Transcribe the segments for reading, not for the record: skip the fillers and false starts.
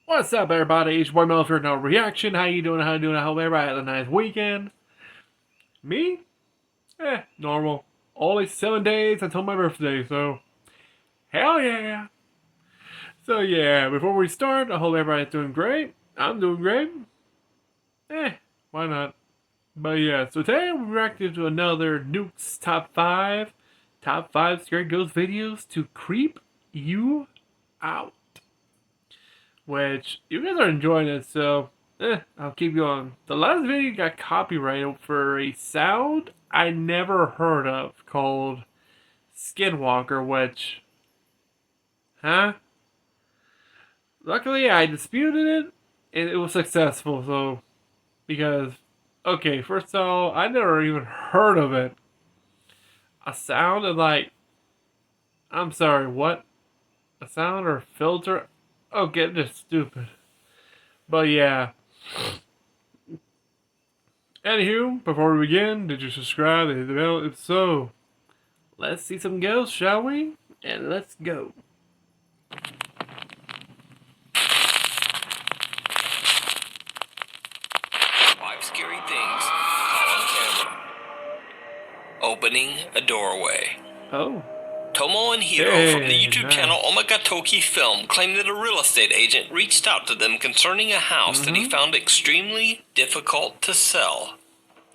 What's up, everybody? It's your boy Mel for No Reaction. How you doing? How you doing? I hope everybody had a nice weekend. Me? Normal. Only 7 days until my birthday, so hell yeah. So yeah, before we start, I hope everybody's doing great. I'm doing great. Why not? But yeah, so today we're reacting to another Nukes Top 5. Top 5 Scary Ghost videos to creep you out. Which, you guys are enjoying it, so I'll keep going. The last video got copyrighted for a sound I never heard of called Skinwalker, which, luckily I disputed it, and it was successful, so, because, okay, first of all, I never even heard of it. A sound of like, I'm sorry, what? A sound or filter? Okay, just stupid. But yeah. Anywho, before we begin, did you subscribe and hit the bell? If so, let's see some ghosts, shall we? And let's go. Five scary things caught on camera. Opening a doorway. Oh. Tomohiro from the YouTube nice. channel Omagatoki Film claimed that a real estate agent reached out to them concerning a house that he found extremely difficult to sell.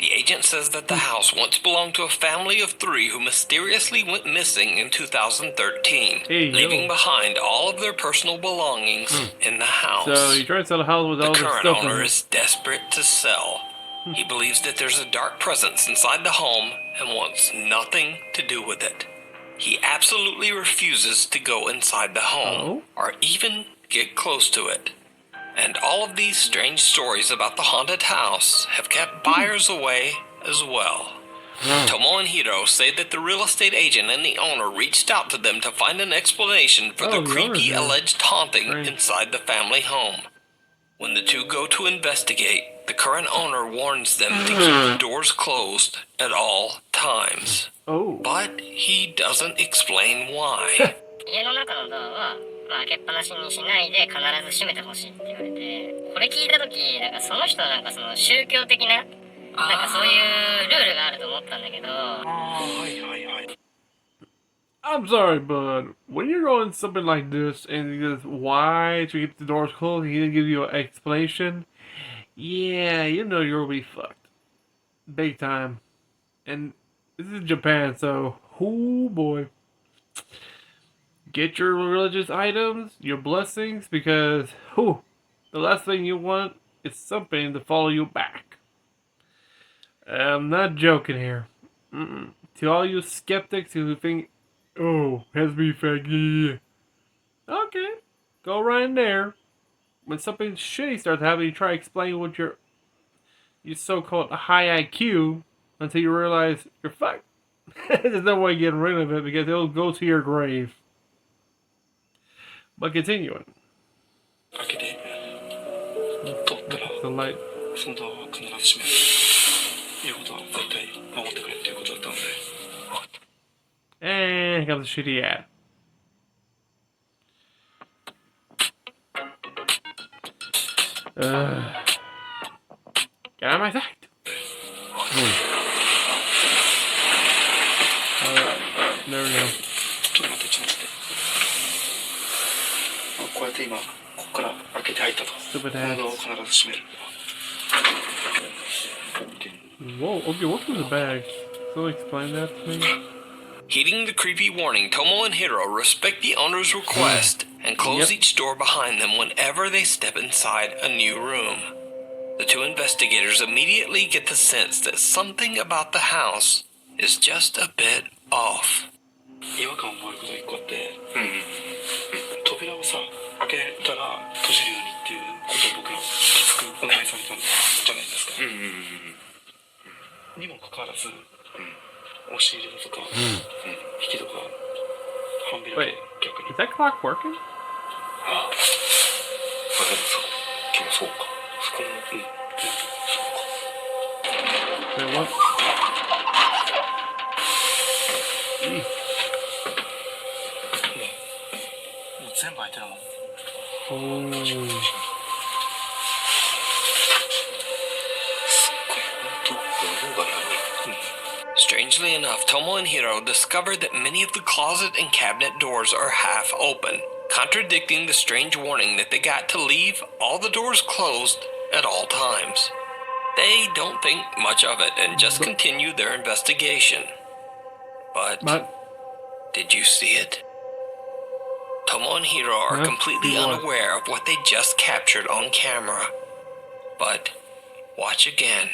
The agent says that the house once belonged to a family of 3 who mysteriously went missing in 2013, leaving behind all of their personal belongings in the house. So you tried to sell a house with all the the current stuff owner in it. is desperate to sell. He believes that there's a dark presence inside the home and wants nothing to do with it. He absolutely refuses to go inside the home or even get close to it. And all of these strange stories about the haunted house have kept buyers away as well. Tomo and Hiro say that the real estate agent and the owner reached out to them to find an explanation for the creepy alleged haunting inside the family home. When the two go to investigate, the current owner warns them to keep the doors closed at all times. But he doesn't explain why. 家の中のドアは、開けっぱなしにしないで必ず閉めてほしいって言われて、これ聞いた時なんかその人はなんかその宗教的ななんかそういうルールがあると思ったんだけど。I'm sorry, but when you're going something like this and he goes, why to keep the doors closed, he didn't give you an explanation. Yeah, you know you'll be fucked. Big time. And this is Japan, so, oh boy. Get your religious items, your blessings, because, the last thing you want is something to follow you back. I'm not joking here. To all you skeptics who think, has to be fake, yeah. Okay, go right in there. When something shitty starts happening, you try to explain what your so-called high IQ until you realize you're fucked. There's no way getting rid of it because it'll go to your grave. But continuing. The light. And here comes the shitty ad. Get out of my sight. There we go. Stupid ass. Whoa, okay, what's in the bag? So explain that to me. Heeding the creepy warning, Tomo and Hiro respect the owner's request and close each door behind them whenever they step inside a new room. The two investigators immediately get the sense that something about the house is just a bit off. 違和感を覚えることが一個あって、扉をさ、開けたら閉じるようにっていうことを僕にきつくお願いされたんじゃないですか。にもかかわらず、押し入れだとか、引きとか、半開きとか逆に。Is that clock working? ああ、でもそうか。そこも、そうか。Wait, what? Strangely enough, Tomo and Hiro discover that many of the closet and cabinet doors are half open, contradicting the strange warning that they got to leave all the doors closed at all times. They don't think much of it and just continue their investigation. But did you see it? Tomo and Hiro are completely unaware of what they just captured on camera. But watch again.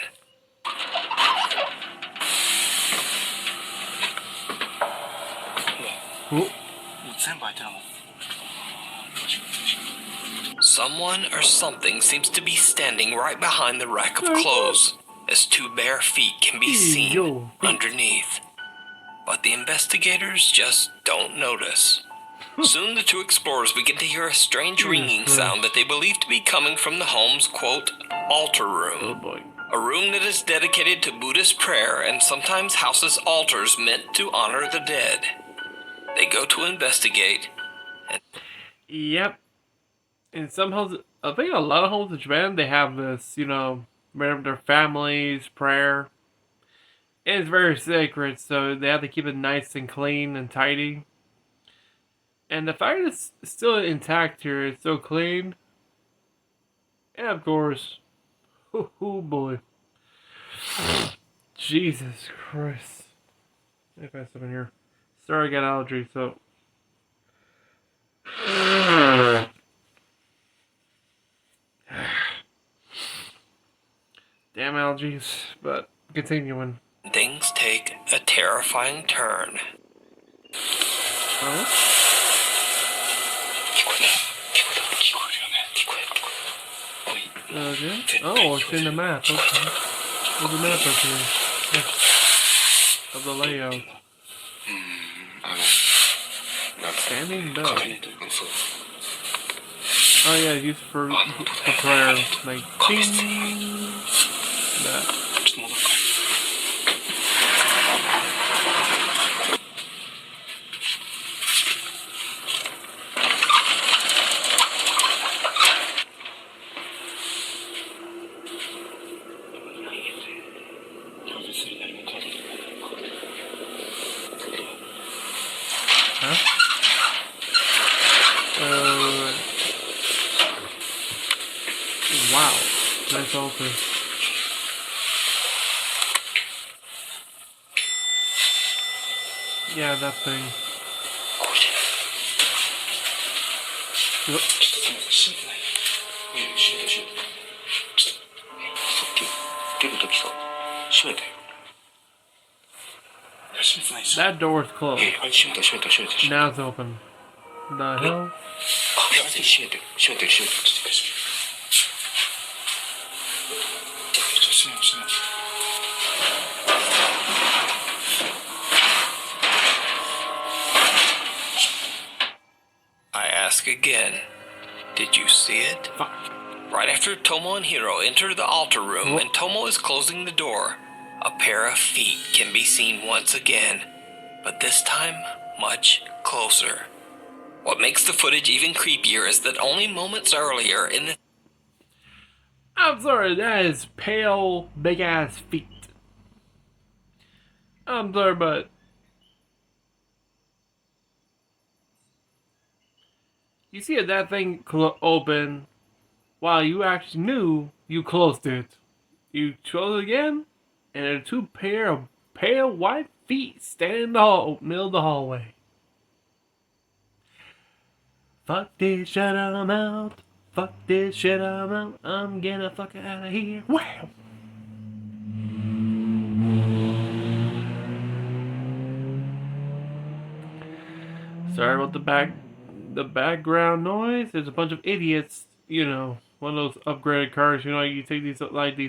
Someone or something seems to be standing right behind the rack of clothes, as two bare feet can be seen underneath. But the investigators just don't notice. Soon the two explorers begin to hear a strange ringing sound that they believe to be coming from the home's, quote, altar room. A room that is dedicated to Buddhist prayer and sometimes houses altars meant to honor the dead. They go to investigate. Yep. In some homes, I think a lot of homes in Japan, they have this, you know, remember their families, prayer. And it's very sacred, so they have to keep it nice and clean and tidy. And the fact it's still intact here, it's so clean. And of course, oh boy. Jesus Christ. Let me find something here. Sorry, I got allergies, so. Damn allergies, but continuing. Things take a terrifying turn. Oh? Okay. Oh, it's in the map. Okay. There's a map up here. Yeah. Of the layout. Standing bell. Oh yeah, used for prayer. Like, ding. That. Wow, nice altar. Yeah, that thing. Yep. That door is closed. Now it's open. The hell? I ask again, did you see it? Fuck. Right after Tomo and Hiro enter the altar room and Tomo is closing the door, a pair of feet can be seen once again, but this time much closer. What makes the footage even creepier is that only moments earlier in the... I'm sorry, that is pale, big-ass feet. I'm sorry, but... You see that thing open while you actually knew you closed it. You close it again, and there are two pair of pale white feet standing in the middle of the hallway. Fuck this shit, I'm out. Fuck this shit, I'm out. I'm gonna fuck out of here. Wow. Sorry about the background noise. There's a bunch of idiots, you know, one of those upgraded cars, you know, you take these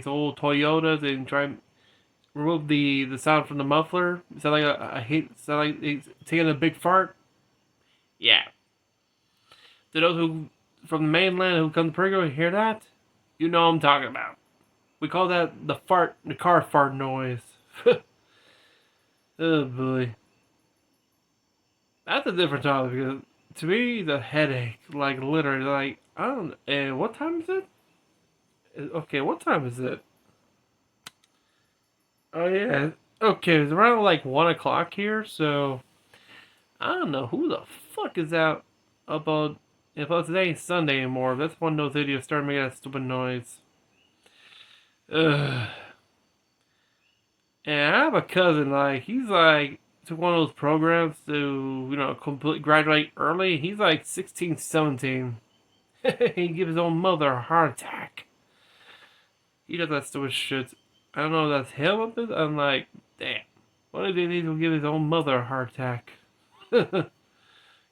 old Toyotas and try and remove the sound from the muffler. Sound like it's taking a big fart. Yeah. To those who from the mainland who come to Perigo and hear that, you know what I'm talking about. We call that the car fart noise. Oh boy. That's a different topic because to me the headache, like literally, like I don't. And what time is it? Okay, what time is it? Oh yeah, Okay, it's around like 1 o'clock here, so I don't know who the fuck is out about. If today ain't Sunday anymore, that's when those idiots start making that stupid noise. Ugh. And I have a cousin, like, he's like, took one of those programs to, complete graduate early. He's like 16, 17. He gives his own mother a heart attack. He does that stupid shit. I don't know if that's him up there. I'm like, damn. What if he needs to give his own mother a heart attack?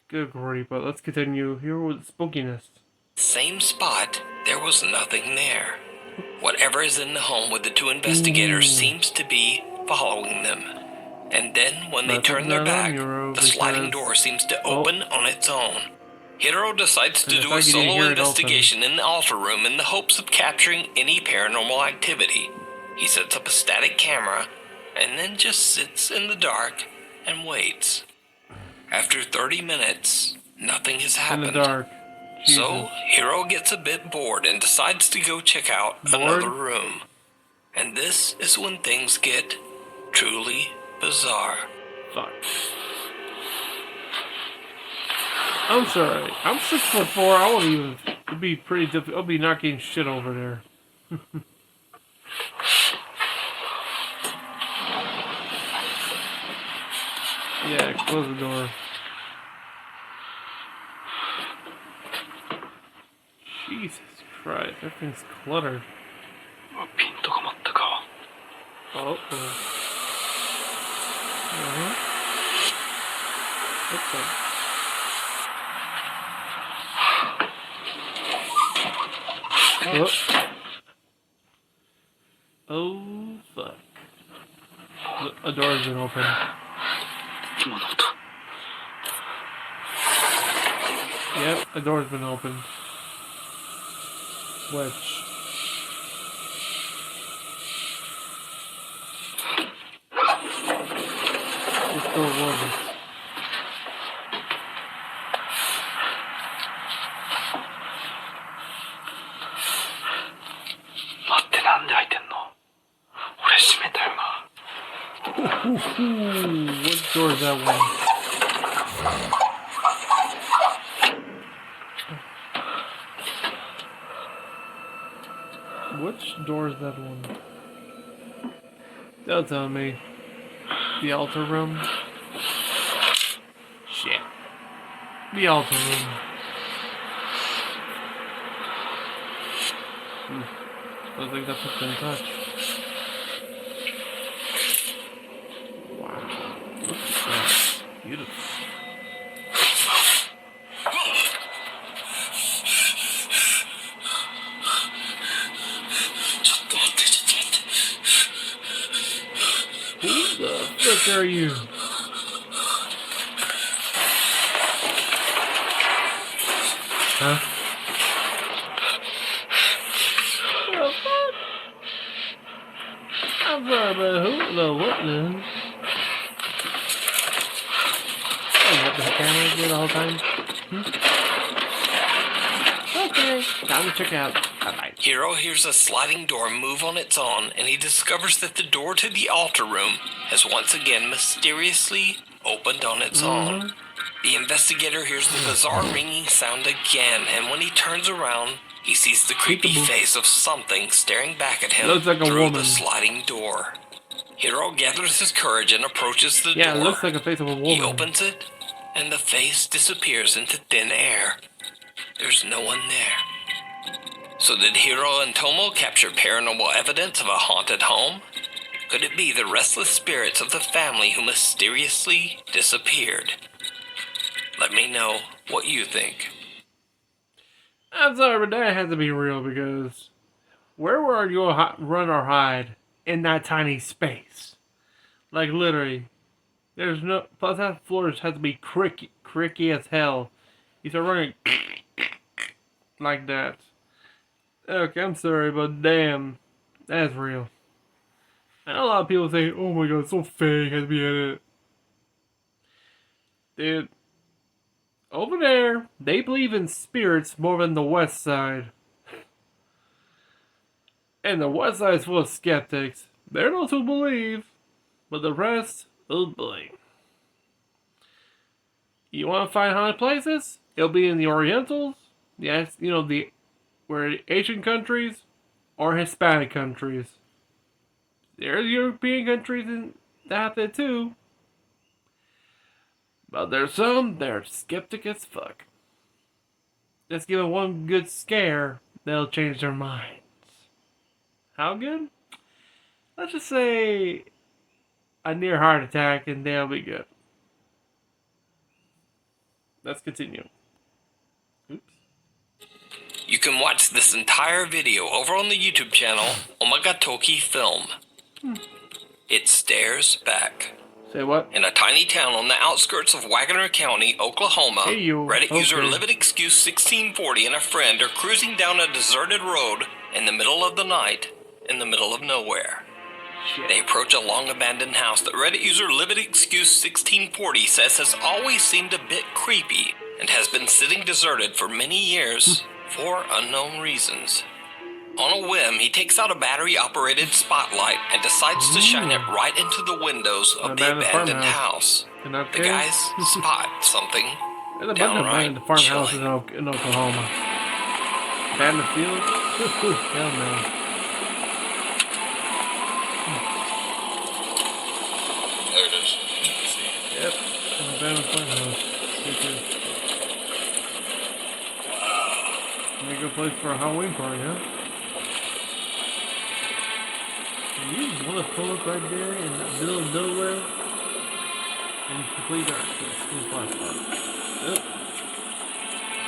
Good grief, but let's continue here with spookiness. Same spot, there was nothing there. Whatever is in the home with the two investigators seems to be following them. And then, when they turn their back, the sliding door seems to open on its own. Hiro decides to do a solo investigation in the altar room in the hopes of capturing any paranormal activity. He sets up a static camera, and then just sits in the dark and waits. After 30 minutes, nothing has happened. In the dark. Jesus. So, Hiro gets a bit bored and decides to go check out another room. And this is when things get truly bizarre. Fuck. I'm sorry. I'm 6'4". I won't even. It'd be pretty difficult. I'll be not getting shit over there. Yeah, close the door. Jesus Christ, everything's cluttered. ピントがまったか。Oh. What's that? Oh, fuck. A door's been opened. 今の音。 Yep, a door's been opened. Which? Which door was it? What door is that one? Which door is that one? Don't tell me. The altar room? Shit. The altar room. Looks like that's what's been touched. Wow. That's beautiful. Who the fuck are you? Huh? What the fuck? I'm sorry, but who the what then? What the camera do the whole time? Okay, time to check out. Bye-bye. Hiro hears a sliding door move on its own, and he discovers that the door to the altar room has once again mysteriously opened on its own. The investigator hears the bizarre ringing sound again, and when he turns around, he sees the creepy face of something staring back at him Looks like a through woman. the sliding door. Hiro gathers his courage and approaches the door. Yeah, it looks like a face of a woman. He opens it, and the face disappears into thin air. There's no one there. So did Hiro and Tomo capture paranormal evidence of a haunted home? Could it be the restless spirits of the family who mysteriously disappeared? Let me know what you think. I'm sorry, but that has to be real because where would you run or hide in that tiny space? Like literally, there's no. Plus, that floor has to be cricky as hell. You start running like that. Okay, I'm sorry, but damn, that's real. I know a lot of people say, "Oh my god, it's so fake, it has to be edited." Dude. Over there, they believe in spirits more than the West Side. And the West Side is full of skeptics. They're those who believe. But the rest, oh boy. You want to find haunted places? It'll be in the Orientals, yes, where Asian countries or Hispanic countries. There's European countries that have that too. But there's some that are skeptic as fuck. Let's give it one good scare, they'll change their minds. How good? Let's just say a near heart attack and they'll be good. Let's continue. Oops. You can watch this entire video over on the YouTube channel Omagatoki Film. It stares back. Say what? In a tiny town on the outskirts of Wagner County, Oklahoma, Hey, you. Reddit user Okay. Livid Excuse 1640 and a friend are cruising down a deserted road in the middle of the night, in the middle of nowhere. Shit. They approach a long abandoned house that Reddit user Livid Excuse 1640 says has always seemed a bit creepy and has been sitting deserted for many years for unknown reasons. On a whim, he takes out a battery-operated spotlight and decides to shine it right into the windows of the abandoned house. Isn't that The okay? guys spot something There's a bunch of downright abandoned farmhouses chilling. in Oklahoma. Abandoned fields? Hell no. There it is. Yep. An abandoned farmhouse. Make a good place for a Halloween party, huh? You just want to pull up right there in the middle of nowhere in complete darkness. Here's my spot. Yep.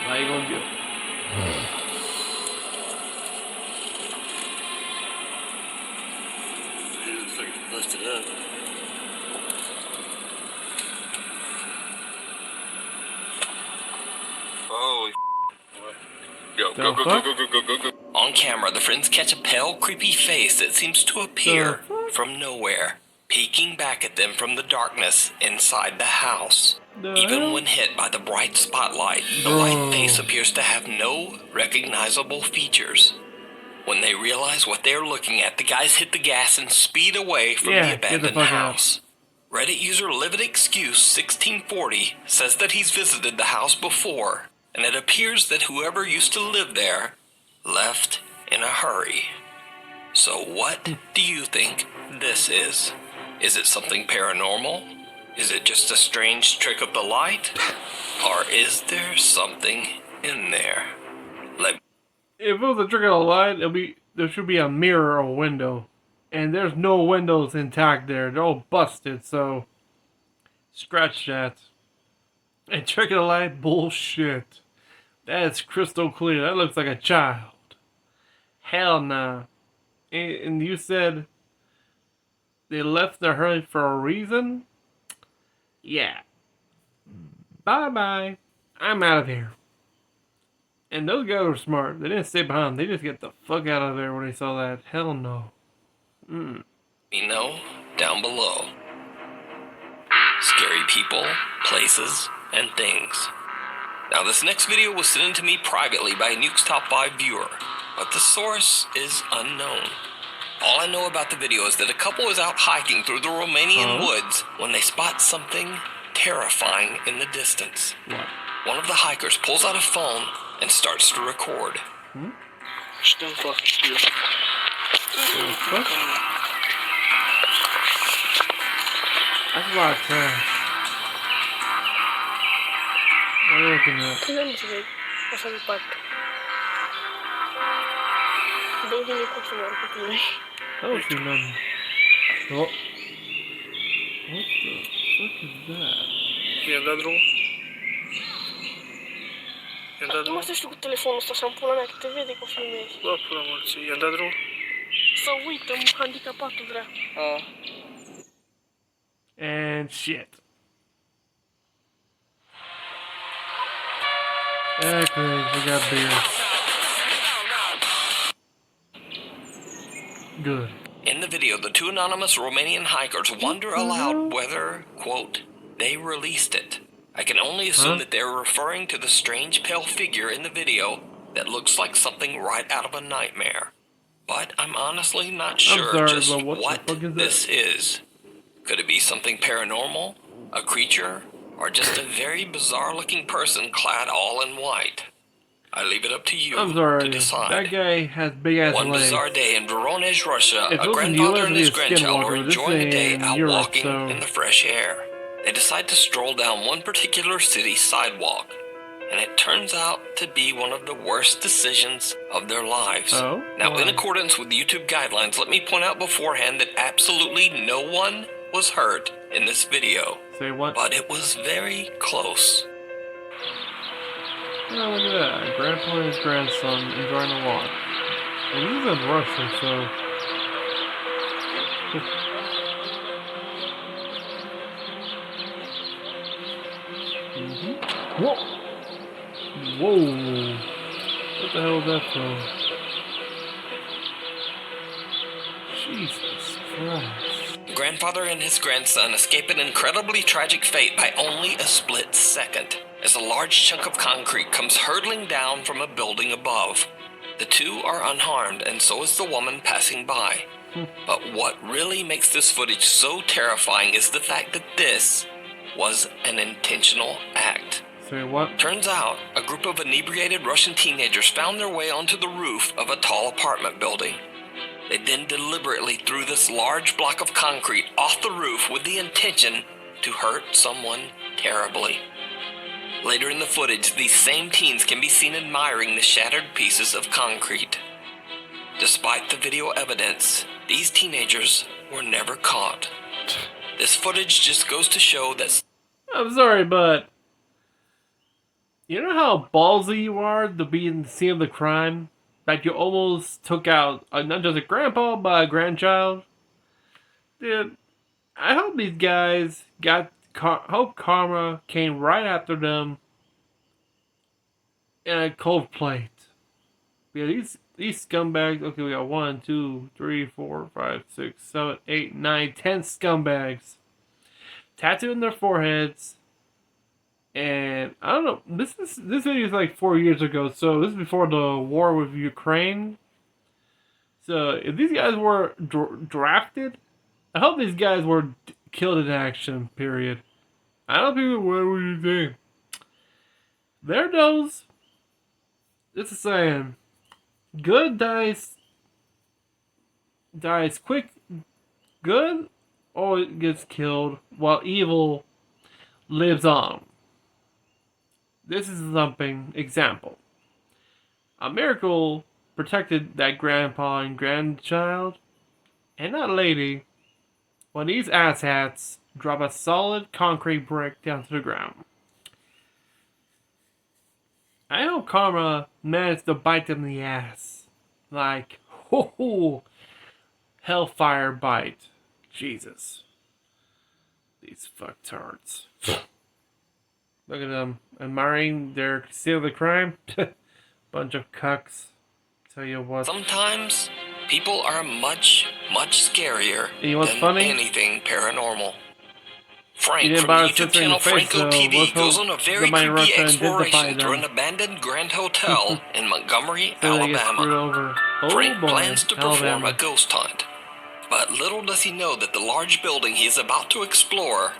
How you gonna do it? It looks like it's busted up. Holy what? Go, The go, go, fuck? go, go, go, go, go, go. On camera, the friends catch a pale, creepy face that seems to appear from nowhere, peeking back at them from the darkness inside the house. The Even hell? when hit by the bright spotlight, the Bro. white face appears to have no recognizable features. When they realize what they're looking at, the guys hit the gas and speed away from Yeah, the get the abandoned fuck out. house. Reddit user Livid Excuse 1640 says that he's visited the house before, and it appears that whoever used to live there left in a hurry. So what do you think this is? Is it something paranormal? Is it just a strange trick of the light? Or is there something in there? If it was a trick of the light, there should be a mirror or a window. And there's no windows intact there. They're all busted, so scratch that. And trick of the light, bullshit. That's crystal clear. That looks like a child. Hell nah. And you said they left in a hurry for a reason? Yeah. Bye-bye. I'm out of here. And those guys were smart. They didn't stay behind. They just get the fuck out of there when they saw that. Hell no. Me know down below. Scary people, places, and things. Now this next video was sent in to me privately by a Nuke's Top 5 viewer, but the source is unknown. All I know about the video is that a couple is out hiking through the Romanian woods when they spot something terrifying in the distance. What? One of the hikers pulls out a phone and starts to record. Don't fucking shoot. What? That's a lot of trash. What are you looking at? Tyle muszę wiedzieć. Poszedł park. Długi nie potrzebował tutaj. I don't see nothing. Oh. What the fuck is that? Jädradro. Tu Jädradro. masz też tego telefonu z szampunem, jak ty vedi cum filmezi. Bă, pula morții. Jädradro. Să uită handicapatul vrea. And shit. Okay, we got beer. Good. In the video, the two anonymous Romanian hikers wonder aloud whether, quote, they released it. I can only assume that they're referring to the strange pale figure in the video that looks like something right out of a nightmare. But I'm honestly not sure sorry, just but what the what fuck is this is. Could it be something paranormal, a creature, or just a very bizarre-looking person clad all in white? I leave it up to you I'm sorry. to decide. That guy has big ass One legs. bizarre day in Voronezh, Russia, If it a was in grandfather US, and it'd his be a grandchild are skinwalker. This enjoying a day in out Europe, walking so- in the fresh air. They decide to stroll down one particular city sidewalk, and it turns out to be one of the worst decisions of their lives. Oh? Now, in Why? accordance with YouTube guidelines, let me point out beforehand that absolutely no one was hurt in this video, Say what? but it was very close. Oh, look at that. Grandpa and his grandson enjoying a walk. Well, this is in Russia, so... Whoa! Whoa! What the hell is that from? Jesus Christ. The grandfather and his grandson escape an incredibly tragic fate by only a split second, as a large chunk of concrete comes hurtling down from a building above. The two are unharmed, and so is the woman passing by. But what really makes this footage so terrifying is the fact that this was an intentional act. Say what? Turns out, a group of inebriated Russian teenagers found their way onto the roof of a tall apartment building. They then deliberately threw this large block of concrete off the roof with the intention to hurt someone terribly. Later in the footage, these same teens can be seen admiring the shattered pieces of concrete. Despite the video evidence, these teenagers were never caught. This footage just goes to show that... I'm sorry, but... You know how ballsy you are to be in the scene of the crime? That you almost took out not just a grandpa, but a grandchild? Dude, I hope these guys hope karma came right after them in a cold plate. Yeah, these scumbags. Okay, we got 1, 2, 3, 4, 5, 6, 7, 8, 9, 10 scumbags tattooed on their foreheads. And I don't know. This video is like 4 years ago, so this is before the war with Ukraine. So if these guys were drafted, I hope these guys were killed in action. Period. I don't think. What would you think? There goes. This is saying, good dies quick. Good always gets killed, while evil lives on. This is something, example. A miracle protected that grandpa and grandchild, and that lady, when these asshats drop a solid concrete brick down to the ground. I hope karma managed to bite them in the ass. Like, ho, hellfire bite. Jesus. These fucktards. Look at them admiring their scene of the crime. Bunch of cucks. Tell you what. sometimes people are much, much scarier You know what's than funny? anything paranormal. You Frank didn't from buy the a YouTube sister in channel the face, Franco so TV let's goes hope on a very somebody in creepy Russia identified exploration through an them. abandoned Grand Hotel in Montgomery, So they get screwed Alabama. over. Oh Frank boy, plans to perform Alabama. a ghost hunt. But little does he know that the large building he is about to explore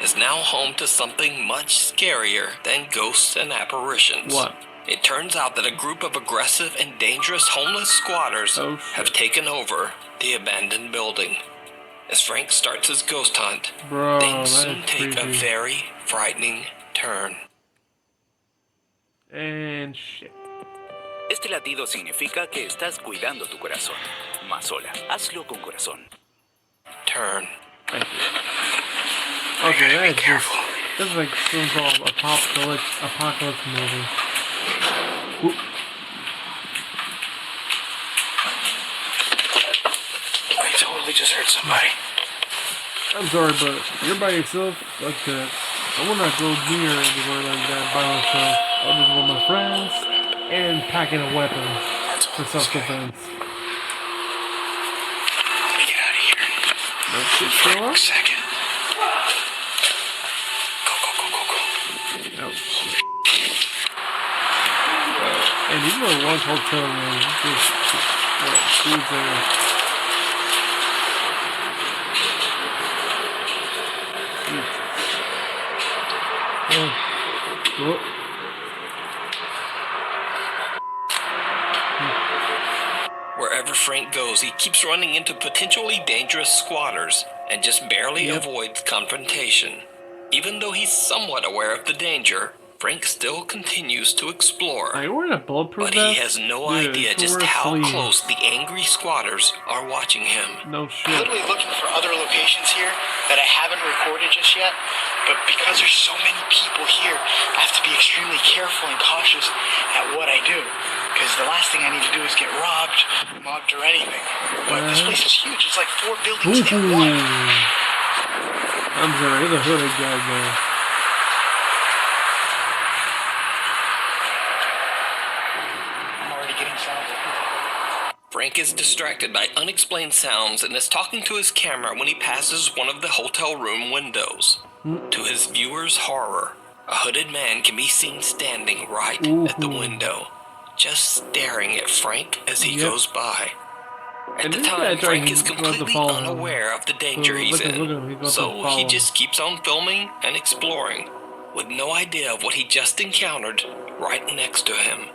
is now home to something much scarier than ghosts and apparitions. What? It turns out that a group of aggressive and dangerous homeless squatters Oh, shit. have taken over the abandoned building. As Frank starts his ghost hunt, Bro, things that soon is take a creepy. very frightening turn. And shit. Este latido significa que estás cuidando tu corazón. Mazola, hazlo con corazón. Turn. Thank you. Okay, that is just... This is like some sort of apocalypse movie. Oop. I totally just heard somebody. I'm sorry, but you're by yourself like that. I will not go near anywhere like that by myself. I'll just with my friends and packing a weapon That's all for this guy. self-defense. Let me get out of here. No shit, For still a up? second. Go. Oh shit. And these are one hotel room. Just what? Food's there. Oh. Wherever Frank goes, he keeps running into potentially dangerous squatters and just barely avoids confrontation. Even though he's somewhat aware of the danger, Frank still continues to explore. Are you wearing a bulletproof But vest? he has no Dude, idea it's just worth how sleeves. close the angry squatters are watching him. No I'm shit. literally looking for other locations here that I haven't recorded just yet, but because there's so many people here, I have to be extremely careful and cautious at what I do, because the last thing I need to do is get robbed, mugged, or anything. But this place is huge. It's like 4 buildings in one. I'm sorry, there's a hooded guy there. I'm already getting sounds. Frank is distracted by unexplained sounds and is talking to his camera when he passes one of the hotel room windows. To his viewers' horror, a hooded man can be seen standing right at the window, just staring at Frank as he goes by. At And the this guy time, tried Frank to is go to completely follow him. unaware of the danger he's Look at him, in, he goes to so follow he him. just keeps on filming and exploring, with no idea of what he just encountered right next to him.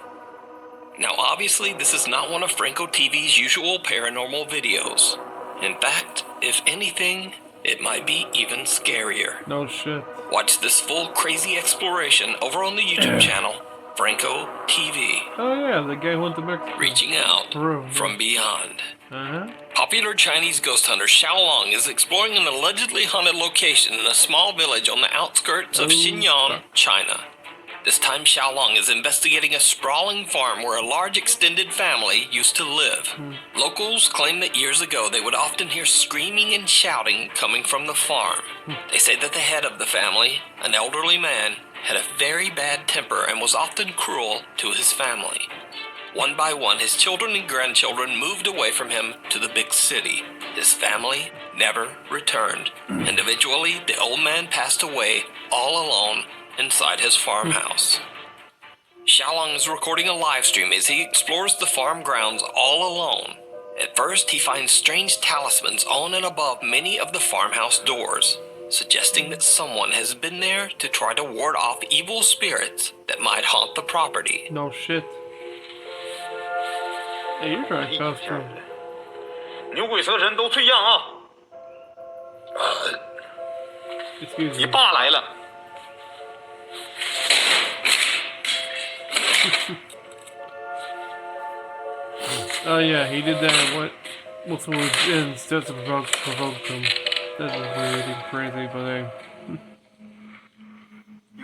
Now, obviously, this is not one of Franco TV's usual paranormal videos. In fact, if anything, it might be even scarier. No shit. Watch this full crazy exploration over on the YouTube channel, Franco TV, Oh yeah, the guy went to Mexico. reaching out Peru, yeah. from beyond. Uh-huh. Popular Chinese ghost hunter Xiaolong is exploring an allegedly haunted location in a small village on the outskirts of Oh, Xinjiang, fuck. China. This time Xiaolong is investigating a sprawling farm where a large extended family used to live. Locals claim that years ago they would often hear screaming and shouting coming from the farm. They say that the head of the family, an elderly man, had a very bad temper and was often cruel to his family. One by one, his children and grandchildren moved away from him to the big city. His family never returned, and eventually the old man passed away all alone inside his farmhouse. Xiaolong is recording a live stream as he explores the farm grounds all alone. At first, he finds strange talismans on and above many of the farmhouse doors, suggesting that someone has been there to try to ward off evil spirits that might haunt the property. No shit. Hey, you're trying to cause trouble. 牛鬼蛇神都退让啊！ Excuse 你 me. 爸来了。 Oh yeah, he did that. What's the word? Instead to provoke them. That's weird and crazy, but hey.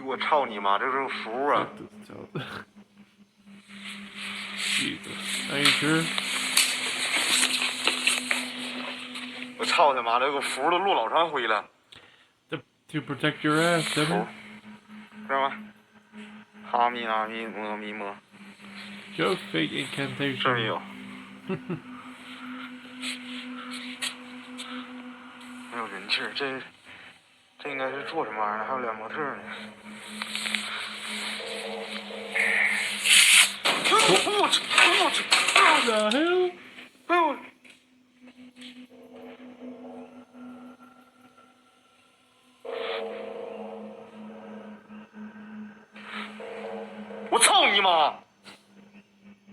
我操你妈！这是符啊！ Jesus. Are you sure? 我操他妈！这个符都落老长灰了， To protect your ass, 符 didn't 知道吗？哈密那密摩密摩， Joke fate 这也 incantation. 有。没有人气儿，这应该是做什么玩意儿的？还有俩模特呢。我操！ What the hell? 哎呦！我操你妈！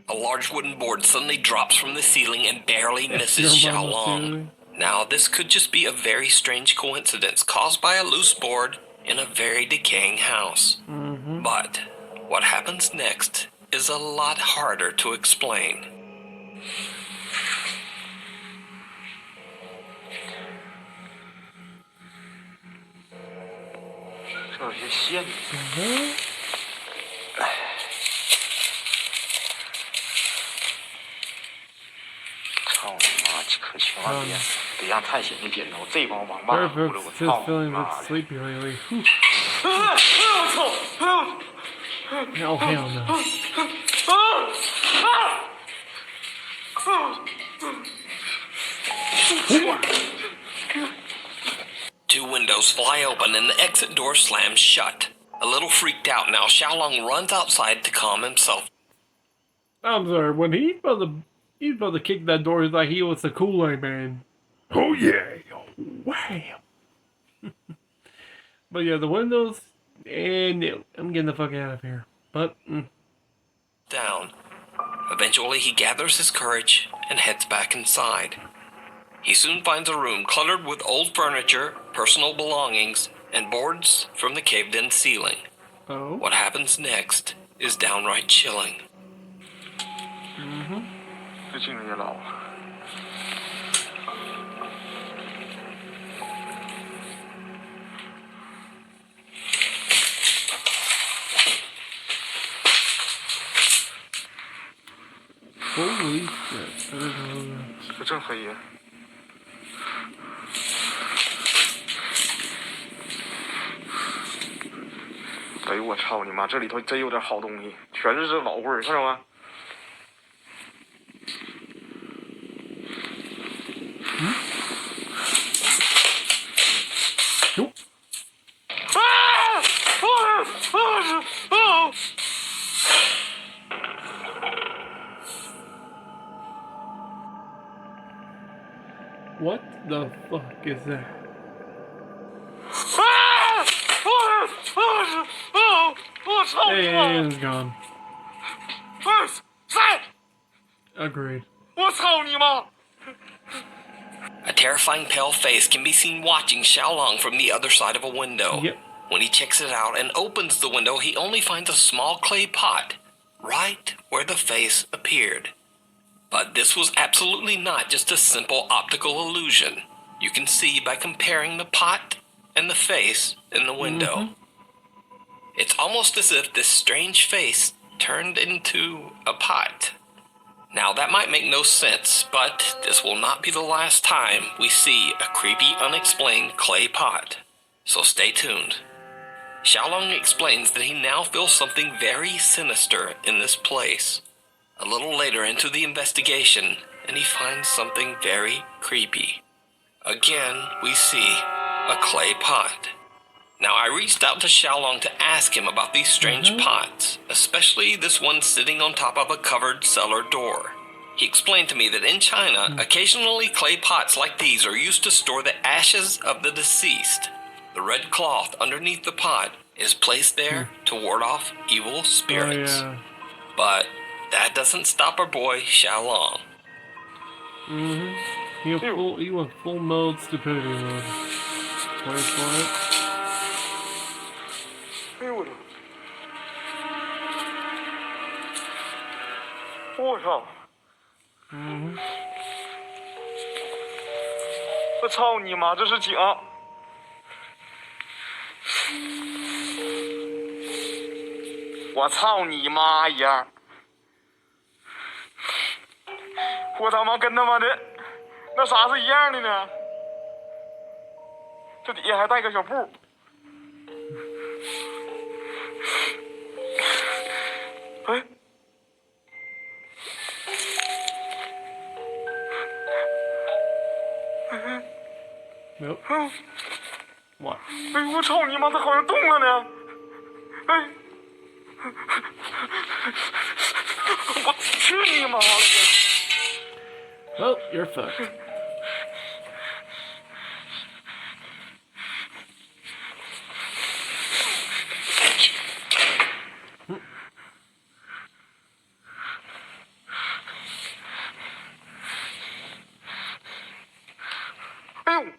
A large wooden board suddenly drops from the ceiling and barely misses Your mama Xiaolong. too. Now, this could just be a very strange coincidence caused by a loose board in a very decaying house. But what happens next is a lot harder to explain. 这有些线。 Huh? 操你妈！可千万别让探险的点着这帮王八犊子！ Perfect. 我 Just 操你 feeling a 妈 bit 的！ sleepy lately. Whew. 我操！ Oh hell no. Two windows fly open and the exit door slams shut. A little freaked out now, Xiaolong runs outside to calm himself. I'm sorry. When he's about to kick that door, he's like he was the Kool-Aid man. Oh yeah, wham. But yeah, the windows And no, I'm getting the fuck out of here. But, down. Eventually, he gathers his courage and heads back inside. He soon finds a room cluttered with old furniture, personal belongings, and boards from the caved-in ceiling. oh. What happens next is downright chilling. 这劲儿也老了。Holy shit. I didn't know that. 这真黑呀！哎呦我操你妈！这里头真有点好东西，全是这老棍儿，看着吗？哟 What the fuck is that? And it's gone. Agreed. A terrifying pale face can be seen watching Xiaolong from the other side of a window. Yep. When he checks it out and opens the window, he only finds a small clay pot, right where the face appeared. But this was absolutely not just a simple optical illusion. You can see by comparing the pot and the face in the window. It's almost as if this strange face turned into a pot. Now, that might make no sense, but this will not be the last time we see a creepy, unexplained clay pot. So stay tuned. Xiaolong explains that he now feels something very sinister in this place. A little later into the investigation, and he finds something very creepy. Again, we see a clay pot. Now, I reached out to Xiaolong to ask him about these strange pots, especially this one sitting on top of a covered cellar door. He explained to me that in China, occasionally clay pots like these are used to store the ashes of the deceased. The red cloth underneath the pot is placed there to ward off evil spirits. Oh, yeah. But that doesn't stop our boy Xiaolong. He went full mode stupidity mode. Wait for it. 哎呦我操！我操！我操你妈！这是井！我操你妈呀！我他妈跟他妈的那啥是一样的呢？这底下还带个小布。哎。 Nope. What? 哎呦我操你妈！它好像动了呢！哎，我去你妈了！ Well, you're fucked. Ew.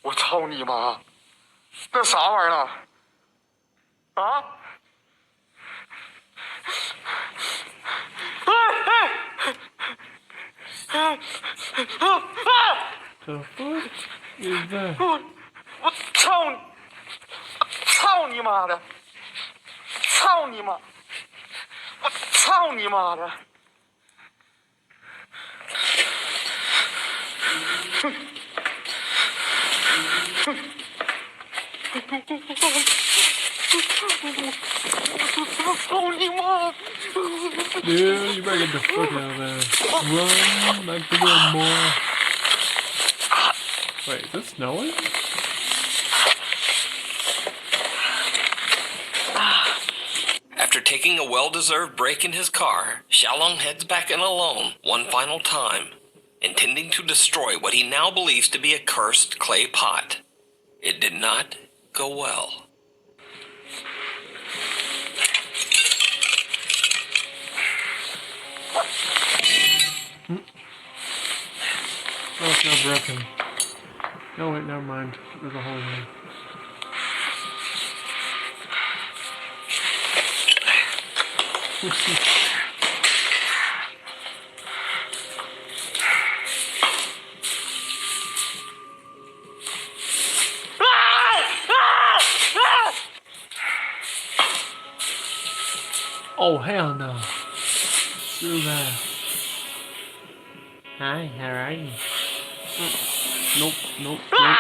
我操你妈！那啥玩意儿啊？啊？The fuck is that? 我操你！操你妈的！操你妈！我操你妈的！操你妈！ Dude, you better get the fuck out of there. Run like the wind, boy. Wait, is it snowing? After taking a well-deserved break in his car, Xiaolong heads back in alone one final time, intending to destroy what he now believes to be a cursed clay pot. It did not go well. Oh, it's not broken. No, wait, never mind. There's a hole there. Oh, hell no. Do that. Hi, how are you? Nope, nope, nope.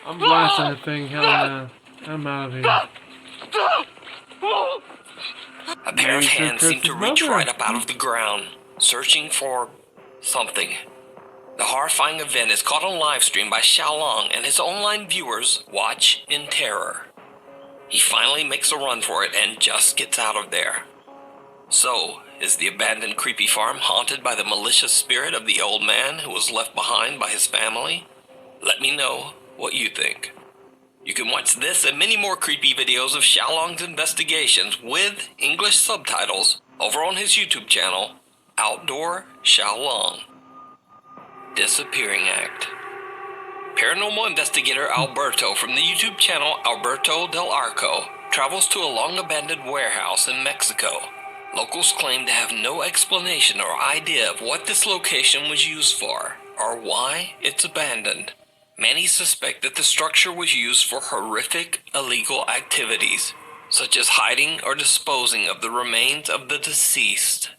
I'm blasting the thing, hell no. I'm out of here. A pair of Maybe hands Chris seem to is reach mother. right up out of the ground, searching for something. The horrifying event is caught on live stream by Xiaolong, and his online viewers watch in terror. He finally makes a run for it and just gets out of there. So, is the abandoned creepy farm haunted by the malicious spirit of the old man who was left behind by his family? Let me know what you think. You can watch this and many more creepy videos of Xiaolong's investigations with English subtitles over on his YouTube channel, Outdoor Xiaolong. Disappearing Act. Paranormal investigator Alberto from the YouTube channel Alberto del Arco travels to a long-abandoned warehouse in Mexico. Locals claim to have no explanation or idea of what this location was used for, or why it's abandoned. Many suspect that the structure was used for horrific illegal activities, such as hiding or disposing of the remains of the deceased.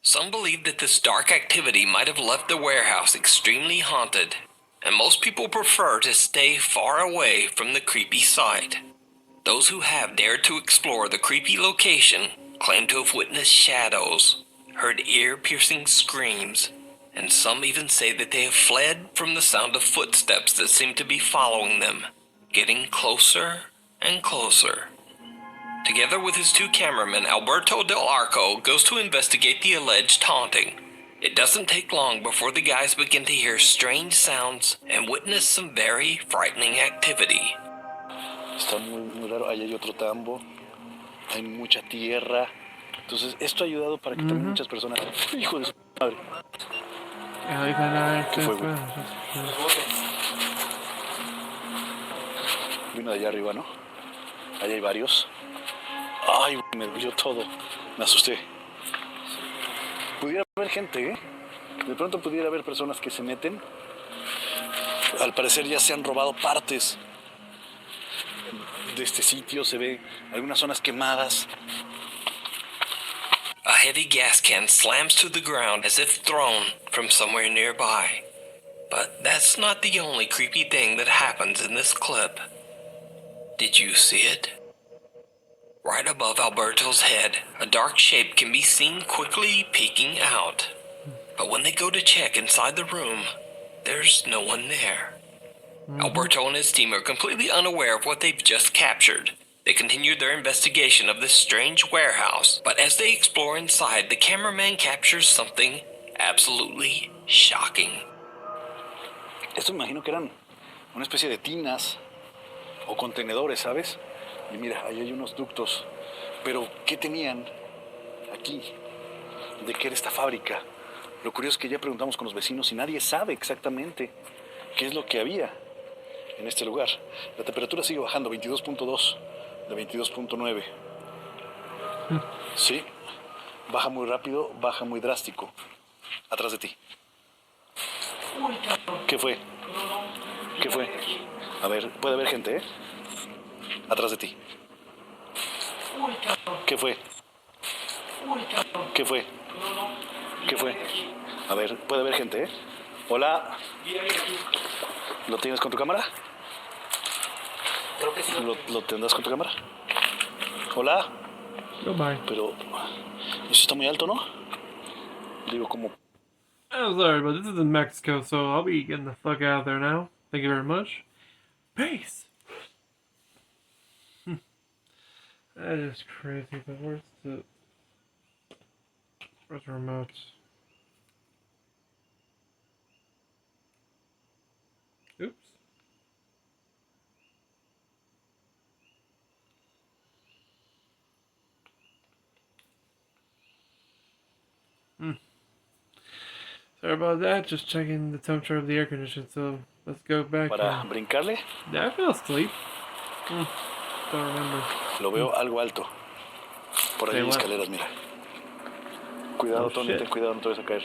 Some believe that this dark activity might have left the warehouse extremely haunted, and most people prefer to stay far away from the creepy site. Those who have dared to explore the creepy location claim to have witnessed shadows, heard ear-piercing screams, and some even say that they have fled from the sound of footsteps that seem to be following them, getting closer and closer. Together with his two cameramen, Alberto del Arco goes to investigate the alleged haunting. It doesn't take long before the guys begin to hear strange sounds and witness some very frightening activity. Está muy raro. Ahí hay otro tambo. Hay mucha tierra. Entonces, esto ha ayudado para que también muchas personas... ¡Hijo de su madre! ¿Qué fue, güey? Vino de allá arriba, ¿no? Ahí hay varios. Ay, güey, me dolió todo. Me asusté. Pudiera haber gente, ¿eh? De pronto pudiera haber personas que se meten. Al parecer ya se han robado partes de este sitio. Se ve algunas zonas quemadas. A heavy gas can slams to the ground as if thrown from somewhere nearby. But that's not the only creepy thing that happens in this clip. Did you see it? Right above Alberto's head, a dark shape can be seen quickly peeking out. But when they go to check inside the room, there's no one there. Alberto and his team are completely unaware of what they've just captured. They continue their investigation of this strange warehouse, but as they explore inside, the cameraman captures something absolutely shocking. Esto me imagino que eran una especie de tinas o contenedores, ¿sabes? Y mira, ahí hay unos ductos. Pero, ¿qué tenían aquí? ¿De qué era esta fábrica? Lo curioso es que ya preguntamos con los vecinos y nadie sabe exactamente qué es lo que había en este lugar. La temperatura sigue bajando, 22.2 de 22.9. Sí, baja muy rápido, baja muy drástico. Atrás de ti. ¿Qué fue? ¿Qué fue? A ver, puede haber gente, ¿eh? Atrás de ti. ¿Qué fue? ¿Qué fue? ¿Qué fue? A ver, puede haber gente, ¿eh? Hola. ¿Lo tienes con tu cámara? Creo que sí. ¿Lo tendrás con tu cámara? Hola. Goodbye. Pero eso está muy alto, ¿no? Digo, como... I'm sorry, but this is in Mexico, so I'll be getting the fuck out of there now. Thank you very much. Peace. That is crazy, but where's the remote? Oops. Sorry about that, just checking the temperature of the air conditioner, so let's go back. Para brincarle, Yeah, I fell asleep. Don't remember. lo veo algo alto. Por ahí Okay, hay what? escaleras, mira. Cuidado, Oh, Tony, shit. ten cuidado, no te vayas a caer.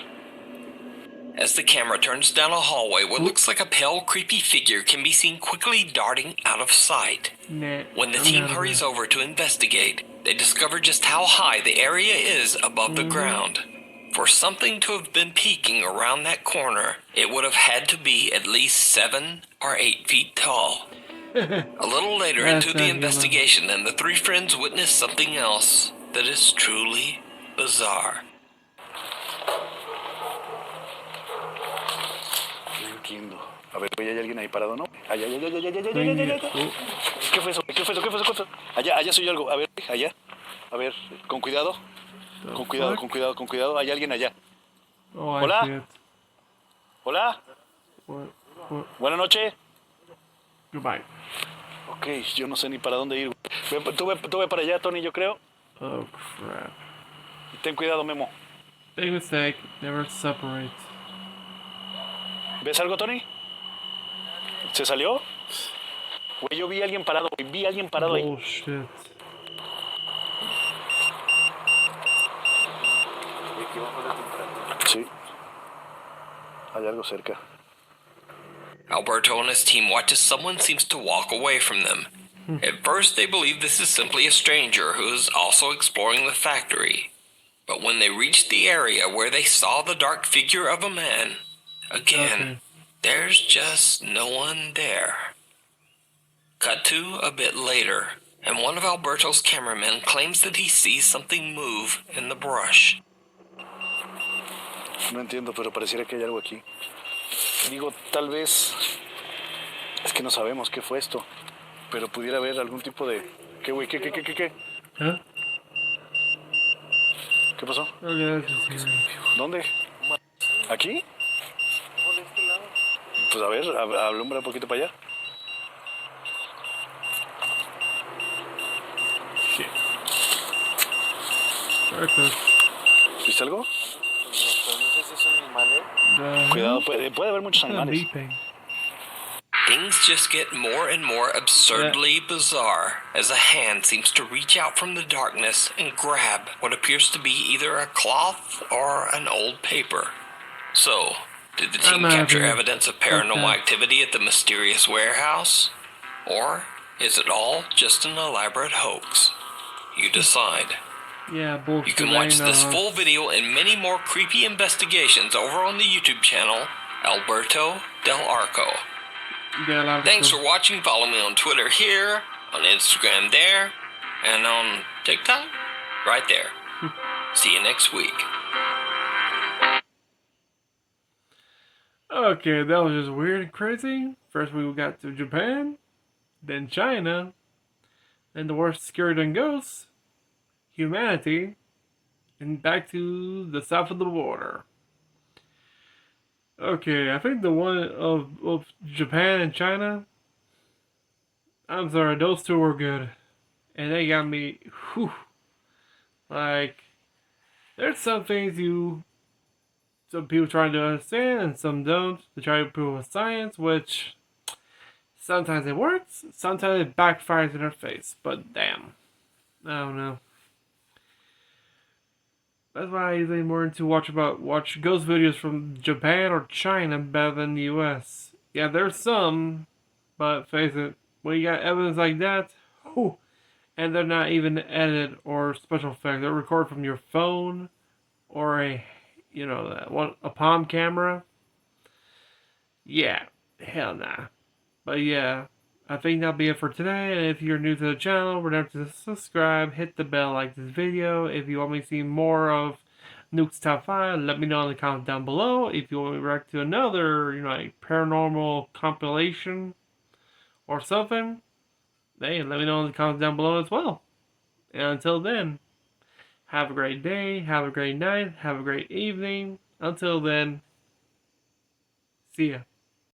As the camera turns down a hallway, what looks like a pale, creepy figure can be seen quickly darting out of sight. Nah, When the I'm team out of hurries here. over to investigate, they discover just how high the area is above the ground. For something to have been peeking around that corner, it would have had to be at least 7 or 8 feet tall. A little later That's into not the human. investigation, and the three friends witness something else that is truly bizarre. No entiendo. A ver, ¿hay alguien ahí parado, no? Allá, allá, allá, allá, allá, allá, Bring allá, it. allá. Oh, ¿Qué fue eso? ¿Qué fue eso? ¿Qué fue eso? ¿Qué fue eso? Allá, allá soy yo algo. A ver, allá. A ver, con cuidado. the Con cuidado, fuck? con cuidado, con cuidado. Hay alguien allá. Oh, I Hola? see it. Hola. What? Buenas noches. Goodbye. Ok, yo no sé ni para dónde ir. Tú ve para allá, Tony, yo creo. Oh, crap. Ten cuidado, Memo. Big mistake. Never separate. ¿Ves algo, Tony? ¿Se salió? Güey, yo vi a alguien parado, güey. Vi a alguien parado ahí. Bullshit. Sí. Hay algo cerca. Alberto and his team watch as someone seems to walk away from them. At first, they believe this is simply a stranger who is also exploring the factory. But when they reach the area where they saw the dark figure of a man, again, Okay. there's just no one there. Cut to a bit later, and one of Alberto's cameramen claims that he sees something move in the brush. No entiendo, pero pareciera que hay algo aquí. Digo, tal vez... Es que no sabemos qué fue esto. Pero pudiera haber algún tipo de... ¿Qué, güey? ¿Qué? Huh? ¿Qué pasó? Okay, that's just here. ¿Dónde? ¿Aquí? Pues a ver, alumbra un poquito para allá. Shit. Sorry, folks. ¿Viste algo? The Cuidado, hell? puede haber muchos Kinda animales. beeping. Things just get more and more absurdly bizarre as a hand seems to reach out from the darkness and grab what appears to be either a cloth or an old paper. So, did the team I'm out of capture here. evidence of paranormal Okay. activity at the mysterious warehouse? Or is it all just an elaborate hoax? You decide. Yeah, bullshit. You can I watch know. this full video and many more creepy investigations over on the YouTube channel, Alberto Del Arco. You got a lot of Thanks stuff. for watching. Follow me on Twitter here, on Instagram there, and on TikTok right there. See you next week. Okay, that was just weird and crazy. First we got to Japan, then China, then the worst scary than ghosts, humanity, and back to the south of the border. Okay, I think the one of Japan and China, I'm sorry, those two were good. And they got me, whew. Like, there's some things some people try to understand and some don't. They try to prove with science, which sometimes it works, sometimes it backfires in their face. But damn, I don't know. That's why I usually more into watch ghost videos from Japan or China better than the US. Yeah, there's some, but face it, when you got evidence like that, whew, and they're not even edited or special effects, they're recorded from your phone or a palm camera. Yeah, hell nah. But yeah, I think that'll be it for today. And if you're new to the channel, remember to subscribe, hit the bell, like this video. If you want me to see more of Nuke's Top 5, let me know in the comments down below. If you want me to react to another, like paranormal compilation or something, hey, let me know in the comments down below as well. And until then, have a great day, have a great night, have a great evening. Until then, see ya.